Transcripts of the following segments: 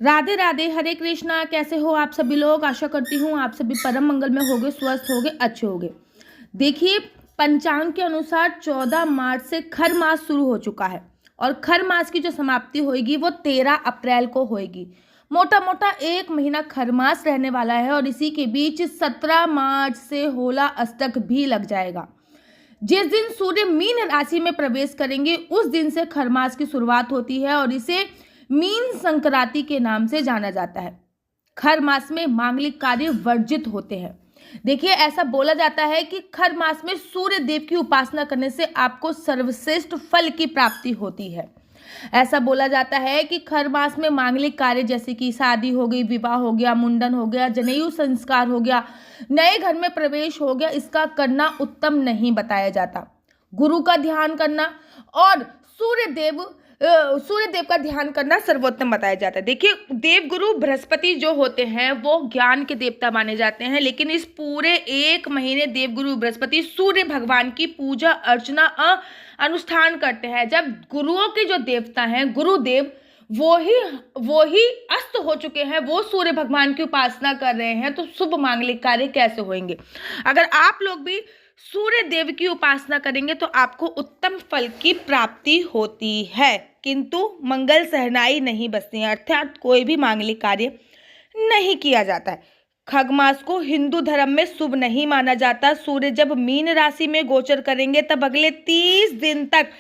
राधे राधे, हरे कृष्णा। कैसे हो आप सभी लोग? आशा करती हूँ आप सभी परम मंगल में होगे, स्वस्थ होगे, अच्छे होगे। देखिए, पंचांग के अनुसार 14 मार्च से खर मास शुरू हो चुका है और खर मास की जो समाप्ति होगी वो 13 अप्रैल को होगी। मोटा मोटा एक महीना खर मास रहने वाला है और इसी के बीच 17 मार्च से होला अष्टक भी लग जाएगा। जिस दिन सूर्य मीन राशि में प्रवेश करेंगे उस दिन से खर मास की शुरुआत होती है और इसे मीन संक्रांति के नाम से जाना जाता है। खर मास में मांगलिक कार्य वर्जित होते हैं। देखिए, ऐसा बोला जाता है कि खर मास में सूर्य देव की उपासना करने से आपको सर्वश्रेष्ठ फल की प्राप्ति होती है। ऐसा बोला जाता है कि खर मास में मांगलिक कार्य जैसे कि शादी हो गई, विवाह हो गया, मुंडन हो गया, जनेऊ संस्कार हो गया, नए घर में प्रवेश हो गया, इसका करना उत्तम नहीं बताया जाता। गुरु का ध्यान करना और सूर्य देव का ध्यान करना सर्वोत्तम बताया जाता है। देखिए, देवगुरु बृहस्पति जो होते हैं वो ज्ञान के देवता माने जाते हैं, लेकिन इस पूरे एक महीने देवगुरु बृहस्पति सूर्य भगवान की पूजा अर्चना अनुष्ठान करते हैं। जब गुरुओं के जो देवता हैं गुरुदेव वो ही अस्त हो चुके हैं, वो सूर्य भगवान की उपासना कर रहे हैं, तो शुभ मांगलिक कार्य कैसे होंगे? अगर आप लोग भी सूर्य देव की उपासना करेंगे तो आपको उत्तम फल की प्राप्ति होती है, किंतु मंगल सहनाई नहीं बसती है, अर्थात कोई भी मांगलिक कार्य नहीं किया जाता है। खग मास को हिंदू धर्म में शुभ नहीं माना जाता। सूर्य जब मीन राशि में गोचर करेंगे तब अगले 30 दिन तक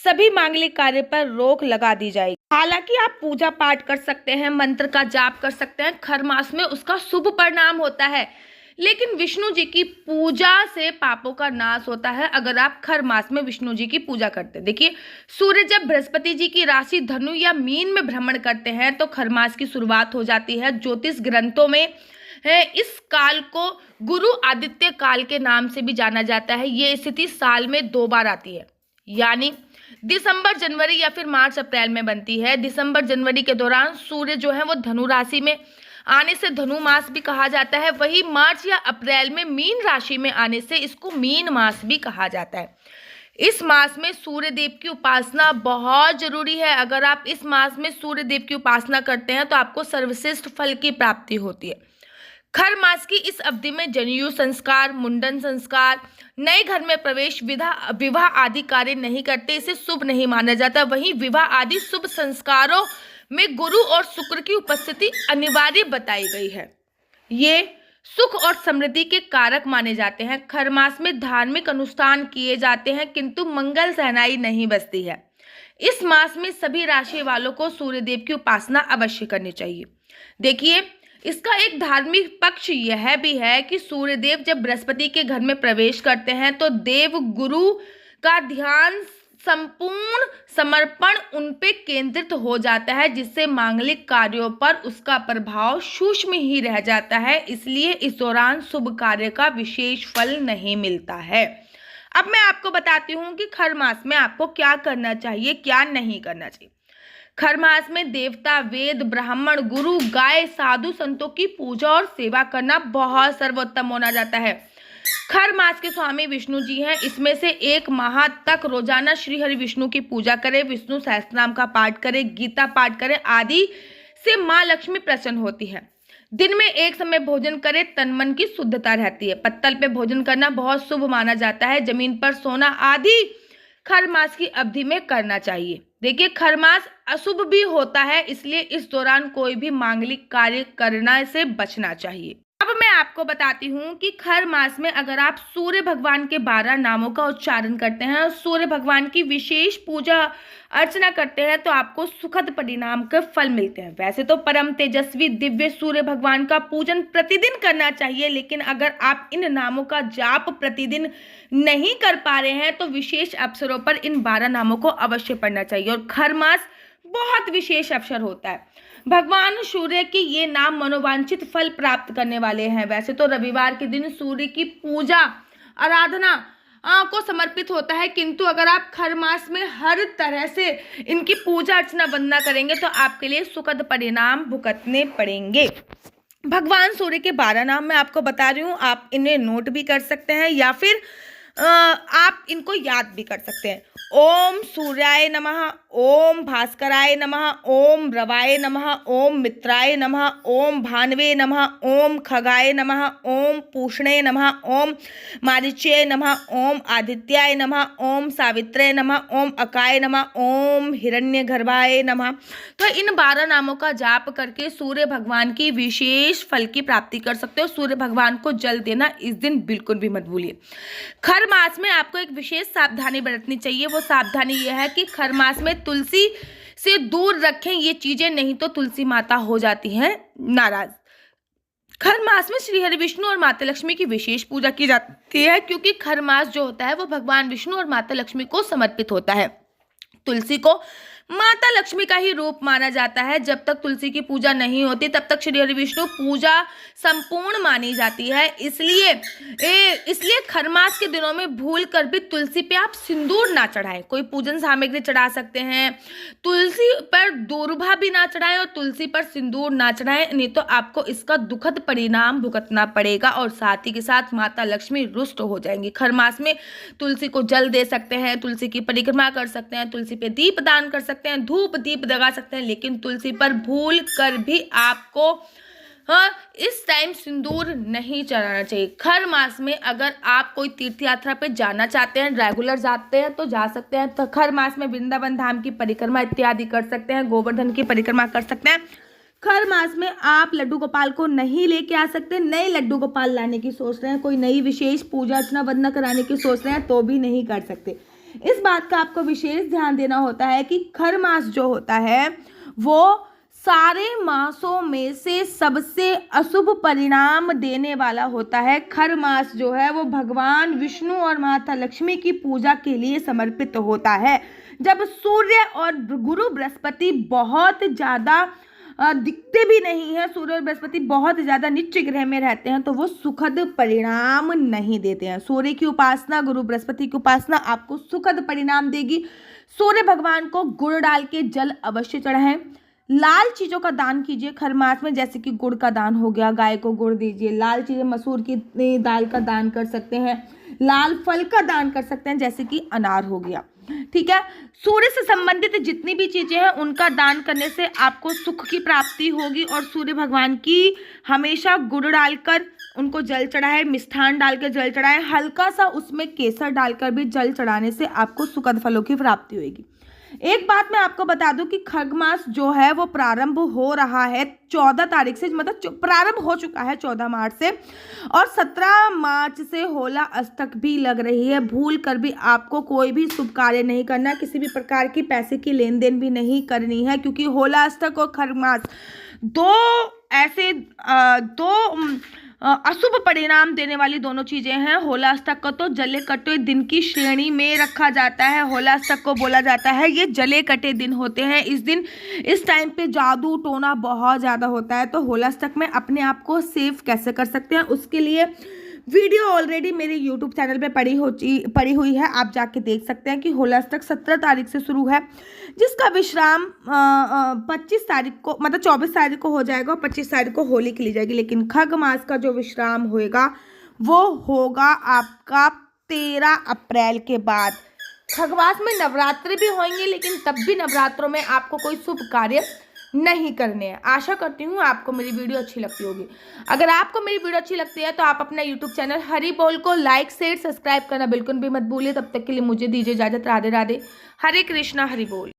सभी मांगलिक कार्य पर रोक लगा दी जाएगी। हालांकि आप पूजा पाठ कर सकते हैं, मंत्र का जाप कर सकते हैं, खर मास में उसका शुभ परिणाम होता है, लेकिन विष्णु जी की पूजा से पापों का नाश होता है अगर आप खर मास में विष्णु जी की पूजा करते हैं। देखिए, सूर्य जब बृहस्पति जी की राशि धनु या मीन में भ्रमण करते हैं तो खर मास की शुरुआत हो जाती है। ज्योतिष ग्रंथों में इस काल को गुरु आदित्य काल के नाम से भी जाना जाता है। ये स्थिति साल में 2 बार आती है, यानी दिसंबर जनवरी या फिर मार्च अप्रैल में बनती है। दिसंबर जनवरी के दौरान सूर्य जो है वो धनु राशि में आने से धनु मास भी कहा जाता है। वही मार्च या अप्रैल में मीन राशि में आने से इसको मीन मास भी कहा जाता है। इस मास में सूर्य देव की उपासना बहुत जरूरी है। अगर आप इस मास में सूर्य देव की उपासना करते हैं तो आपको सर्वश्रेष्ठ फल की प्राप्ति होती है। खर मास की इस अवधि में जनेऊ संस्कार, मुंडन संस्कार, नए घर में प्रवेश, विवाह आदि कार्य नहीं करते, इसे शुभ नहीं माना जाता। वहीं विवाह आदि शुभ संस्कारों में गुरु और शुक्र की उपस्थिति अनिवार्य बताई गई है। ये सुख और समृद्धि के कारक माने जाते हैं। खर मास में धार्मिक अनुष्ठान किए जाते हैं, किंतु मंगल सहनाई नहीं बसती है। इस मास में सभी राशि वालों को सूर्य देव की उपासना अवश्य करनी चाहिए। देखिए, इसका एक धार्मिक पक्ष यह भी है कि सूर्यदेव जब बृहस्पति के घर में प्रवेश करते हैं तो देव गुरु का ध्यान, संपूर्ण समर्पण उन पे केंद्रित हो जाता है, जिससे मांगलिक कार्यों पर उसका प्रभाव सूक्ष्म ही रह जाता है। इसलिए इस दौरान शुभ कार्य का विशेष फल नहीं मिलता है। अब मैं आपको बताती हूँ कि खर मास में आपको क्या करना चाहिए, क्या नहीं करना चाहिए। खर मास में देवता, वेद, ब्राह्मण, गुरु, गाय, साधु संतों की पूजा और सेवा करना बहुत सर्वोत्तम माना जाता है। खर मास के स्वामी विष्णु जी हैं। इसमें से 1 माह तक रोजाना श्री हरि विष्णु की पूजा करें, विष्णु सहस्त्रनाम का पाठ करें, गीता पाठ करें, आदि से माँ लक्ष्मी प्रसन्न होती है। दिन में 1 समय भोजन करें, तन मन की शुद्धता रहती है। पत्तल पे भोजन करना बहुत शुभ माना जाता है। जमीन पर सोना आदि खर मास की अवधि में करना चाहिए। देखिए, खर मास अशुभ भी होता है, इसलिए इस दौरान कोई भी मांगलिक कार्य करने से बचना चाहिए। अब मैं आपको बताती हूँ कि खर मास में अगर आप सूर्य भगवान के 12 नामों का उच्चारण करते हैं और सूर्य भगवान की विशेष पूजा अर्चना करते हैं तो आपको सुखद परिणाम के फल मिलते हैं। वैसे तो परम तेजस्वी दिव्य सूर्य भगवान का पूजन प्रतिदिन करना चाहिए, लेकिन अगर आप इन नामों का जाप प्रतिदिन नहीं कर पा रहे हैं तो विशेष अवसरों पर इन 12 नामों को अवश्य पढ़ना चाहिए। और खर मास बहुत विशेष अवसर होता है। भगवान सूर्य के ये नाम मनोवांछित फल प्राप्त करने वाले हैं। वैसे तो रविवार के दिन सूर्य की पूजा आराधना को समर्पित होता है, किंतु अगर आप खर मास में हर तरह से इनकी पूजा अर्चना वंदना करेंगे तो आपके लिए सुखद परिणाम भुगतने पड़ेंगे। भगवान सूर्य के 12 नाम मैं आपको बता रही हूँ, आप इन्हें नोट भी कर सकते हैं या फिर आप इनको याद भी कर सकते हैं। ओम सूर्याय नमः, ओम भास्कराय नमः, ओम रवाय नमः, ओम मित्राय नमः, ओम भानवे नमः, ओम खगाय नमः, ओम पूषणे नमः, ओम मारीच्याय नमः, ओम आदित्याय नमः, ओम सावित्रे नमः, ओम अकाय नमः, ओम हिरण्यगर्भाय नमः। तो इन 12 नामों का जाप करके सूर्य भगवान की विशेष फल की प्राप्ति कर सकते हो। सूर्य भगवान को जल देना इस दिन बिल्कुल भी मत भूलिए। खर मास में आपको एक विशेष सावधानी बरतनी चाहिए। वो सावधानी यह है कि खर मास में तुलसी से दूर रखें ये चीजें, नहीं तो तुलसी माता हो जाती हैं नाराज। खर मास में श्री हरि विष्णु और माता लक्ष्मी की विशेष पूजा की जाती है, क्योंकि खर मास जो होता है वो भगवान विष्णु और माता लक्ष्मी को समर्पित होता है। तुलसी को माता लक्ष्मी का ही रूप माना जाता है। जब तक तुलसी की पूजा नहीं होती तब तक श्री हरि विष्णु पूजा संपूर्ण मानी जाती है। इसलिए खरमास के दिनों में भूल कर भी तुलसी पे आप सिंदूर ना चढ़ाएं। कोई पूजन सामग्री चढ़ा सकते हैं, तुलसी पर दूर्वा भी ना चढ़ाएं और तुलसी पर सिंदूर ना चढ़ाएं, नहीं तो आपको इसका दुखद परिणाम भुगतना पड़ेगा और साथ ही के साथ माता लक्ष्मी रुष्ट हो जाएंगी। खरमास में तुलसी को जल दे सकते हैं, तुलसी की परिक्रमा कर सकते हैं, तुलसी पे दीप दान कर सकते हैं, धूप दीप लगा सकते हैं, लेकिन तुलसी पर भूल कर भी आपको इस टाइम सिंदूर नहीं चढ़ाना चाहिए। खर मास में अगर आप कोई तीर्थ यात्रा पे जाना चाहते हैं, रेगुलर जाते हैं तो जा सकते हैं। तो खर मास में वृंदावन धाम की परिक्रमा इत्यादि कर सकते हैं, गोवर्धन की परिक्रमा कर सकते हैं। खर मास में आप लड्डू गोपाल को नहीं लेके आ सकते। नए लड्डू गोपाल लाने की सोच रहे हैं, कोई नई विशेष पूजा अर्चना वंदना कराने की सोच रहे हैं तो भी नहीं कर सकते। इस बात का आपको विशेष ध्यान देना होता है कि खर मास जो होता है वो सारे मासों में से सबसे अशुभ परिणाम देने वाला होता है। खर मास जो है वो भगवान विष्णु और माता लक्ष्मी की पूजा के लिए समर्पित होता है। जब सूर्य और गुरु बृहस्पति बहुत ज़्यादा दिखते भी नहीं है, सूर्य और बृहस्पति बहुत ज़्यादा नीच ग्रह में रहते हैं, तो वो सुखद परिणाम नहीं देते हैं। सूर्य की उपासना, गुरु बृहस्पति की उपासना आपको सुखद परिणाम देगी। सूर्य भगवान को गुड़ डाल के जल अवश्य चढ़ाएं। लाल चीज़ों का दान कीजिए खर मास में, जैसे कि गुड़ का दान हो गया, गाय को गुड़ दीजिए। लाल चीज़ें, मसूर की दाल का दान कर सकते हैं, लाल फल का दान कर सकते हैं, जैसे कि अनार हो गया। ठीक है, सूर्य से संबंधित जितनी भी चीजें हैं उनका दान करने से आपको सुख की प्राप्ति होगी। और सूर्य भगवान की हमेशा गुड़ डालकर उनको जल चढ़ाए, मिष्ठान डाल के जल चढ़ाए, हल्का सा उसमें केसर डालकर भी जल चढ़ाने से आपको सुखद फलों की प्राप्ति होगी। एक बात मैं आपको बता दूं कि खग मास जो है वो प्रारंभ हो रहा है 14 तारीख से, मतलब प्रारंभ हो चुका है 14 मार्च से, और 17 मार्च से होला अष्टक भी लग रही है। भूल कर भी आपको कोई भी शुभ कार्य नहीं करना, किसी भी प्रकार की पैसे की लेन देन भी नहीं करनी है, क्योंकि होला अष्टक और खग मास दो अशुभ परिणाम देने वाली दोनों चीजें हैं। होला अष्टक को तो जले कटे दिन की श्रेणी में रखा जाता है। होला अष्टक को बोला जाता है ये जले कटे दिन होते हैं। इस टाइम पे जादू टोना बहुत ज़्यादा होता है। तो होला अष्टक में अपने आप को सेफ कैसे कर सकते हैं, उसके लिए वीडियो ऑलरेडी मेरे YouTube चैनल पे पड़ी हुई है, आप जाके देख सकते हैं कि होला अष्टक 17 तारीख से शुरू है, जिसका विश्राम 25 तारीख को, मतलब 24 तारीख को हो जाएगा और 25 तारीख को होली खेली जाएगी। लेकिन खग मास का जो विश्राम होएगा वो होगा आपका 13 अप्रैल के बाद। खग मास में नवरात्रि भी होंगे, लेकिन तब भी नवरात्रों में आपको कोई शुभ कार्य नहीं करने हैं। आशा करती हूँ आपको मेरी वीडियो अच्छी लगती होगी। अगर आपको मेरी वीडियो अच्छी लगती है तो आप अपना यूट्यूब चैनल हरि बोल को लाइक शेयर सब्सक्राइब करना बिल्कुल भी मत भूलिए। तब तक के लिए मुझे दीजिए इजाजत। राधे राधे, हरे कृष्णा, हरि बोल।